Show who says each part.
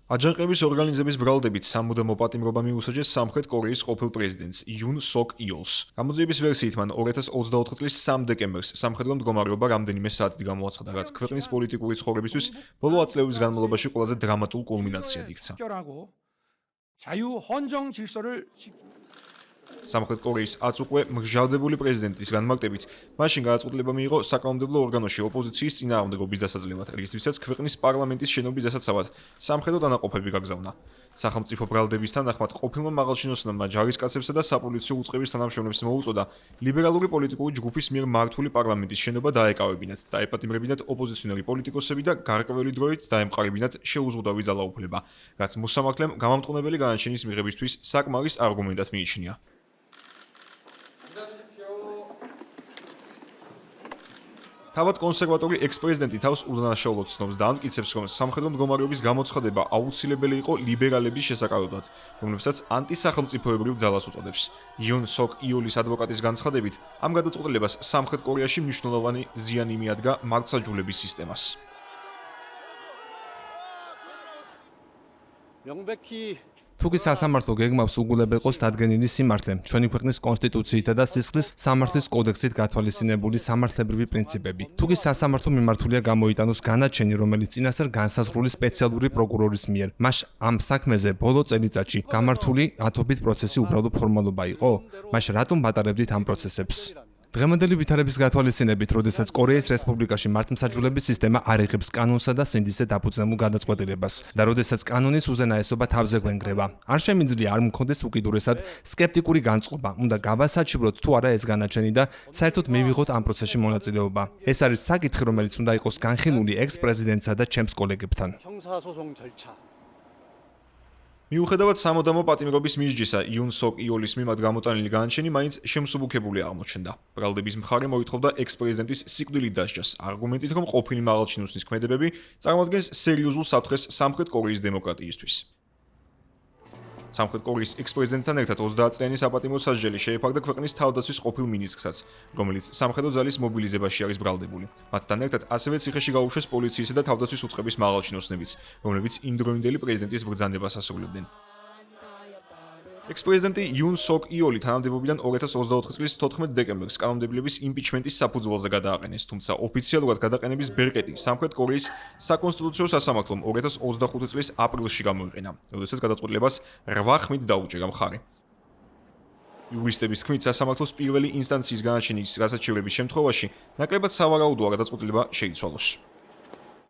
Speaker 1: აჯანყების ორგანიზების ბრალდებით სამუდამო პატიმრობა მიუსაჯეს სამხრეთ კორეის ყოფილ პრეზიდენტს იუნ სოკ იოლს. გამოძიების ვერსიით მან 2024 წლის 3 დეკემბერს სამხედრო მდგომარეობა რამდენიმე საათით გამოაცხადა, რაც ქვეყნის პოლიტიკური ცხოვრებისთვის ბოლო 10 წლების განმავლობაში ყველაზე დრამატულ კულმინაციად იქცა. სამხრეთ კორეის აწუყვე მგზავრდებული პრეზიდენტის განმარტებით, მაშინ გადაწყვეტილება მიიღო საკანონმდებლო ორგანოში ოპოზიციის წინააღმდეგობის დასაძლევად, რისთვისაც ქვეყნის პარლამენტის შენობის დასაცავად სამხედრო დანაყოფები გაგზავნა. სახელმწიფო ბრალდების თანახმად ყოფილმა მაღალჩინოსნებმა ჯარისკაცებსა და საპოლიციო უწყების თანამშრომლებს მოუწოდა ლიბერალური პოლიტიკური ჯგუფის მიერ მართული პარლამენტის შენობა დაეკავებინათ და ეპატიმრებინათ ოპოზიციონერი პოლიტიკოსები და გარკვეული დროით დაემყარებინათ შეუზღუდავი ძალაუფლება, რაც მოსამართლემ გამამტყუნებელი განაჩენის მიღებისთვის საკმარის არგუმენტად მიიჩნია. თავად კონსერვატორი ექს-პრეზიდენტი თავს უდანაშაულოდ ცნობს და ამტკიცებს, რომ სამხედრო მდგომარეობის გამოცხადება აუცილებელი იყო ლიბერალების შესაკავებლად, რომლებსაც ანტისახელმწიფოებრივ ძალას უწოდებს. იონ სოკ იოლის ადვოკატის განცხადებით, ამ გადაწყვეტილებას სამხრეთ კორეაში მნიშვნელოვანი ზიანი მიადგა მართლმსაჯულების სისტემას.
Speaker 2: თუკი სასამართლო გეგმავს უგულებელყოს დადგენილი სიმართლე, ჩვენი ქვეყნის კონსტიტუციითა და სისხლის სამართლის კოდექსით გათვალისწინებული სამართლებრივი პრინციპები. თუკი სასამართლო მიმართულია გამოიტანოს განაჩენი, რომელიც წინასწარ განსაზღვრული სპეციალური პროკურორის მიერ, მას ამ საქმეზე ბოლო წელიწადში გამართული ათობით პროცესი უბრალოდ ფორმალობა იყო? მაშინ რატომ ვატარებდით ამ პროცესებს? დღევანდელი ვითარების გათვალისწინებით, როდესაც კორეის რესპუბლიკაში მართლმსაჯულების სისტემა არ იღებს კანონსა და სინდისზე დაფუძნებულ გადაწყვეტილებას და როდესაც კანონის უზენაესობა თავზე გვენგრევა, არ შემიძლია არ მქონდეს უკიდურესად სკეპტიკური განწყობა, უნდა გავასაჩივროთ თუ არა ეს განაჩენი და საერთოდ მივიღოთ ამ პროცესში მონაწილეობა. ეს არის საკითხი, რომელიც უნდა იყოს განხილული ექს-პრეზიდენტსა და ჩემს კოლეგებთან.
Speaker 1: მიუხედავად სამუდამო პატიმრობის მიზჯისა, იუნ სოკ იოლის მიმართ გამოტანილი განაჩენი მაინც შემსუბუქებული აღმოჩნდა. ბრალდების მხარე მოითხოვდა ექს-პრეზიდენტის სიკვდილით დასჯას, არგუმენტით, რომ ყოფილი მაღალჩინოსნის ქმედებები წარმოადგენს სერიოზულ საფრთხეს სამხრეთ კორეის დემოკრატიისთვის. სამხრეთ კორეის ექს-პრეზიდენტთან ერთად 30 წლიანი საპატიმრო სასჯელი შეეფარდა ქვეყნის თავდაცვის ყოფილ მინისტრსაც, რომელიც სამხედრო ძალის მობილიზებაში არის ბრალდებული. მათთან ერთად ასევე ციხეში გაუშვეს პოლიციისა და თავდაცვის უწყების მაღალჩინოსნებიც, რომლებიც იმდროინდელი პრეზიდენტის ბრძანებას ასრულებდნენ. ექს-პრეზიდენტი იუნ სოკ იოლი თანამდებობიდან 2024 წლის 14 დეკემბერს კანონმდებლობის იმპიჩმენტის საფუძველზე გადააყენეს, თუმცა ოფიციალურად გადაყენების ბერკეტი სამხრეთ კორეის საკონსტიტუციო სასამართლომ 2025 წლის აპრილში გამოიყენა, როდესაც გადაწყვეტილებას 8 ხმით დაუჭერა მხარი. იურისტების თქმით, სასამართლოს პირველი ინსტანციის განაჩენის გასაჩივრების შემთხვევაში ნაკლებად სავარაუდოა გადაწყვეტილება შეიცვალოს.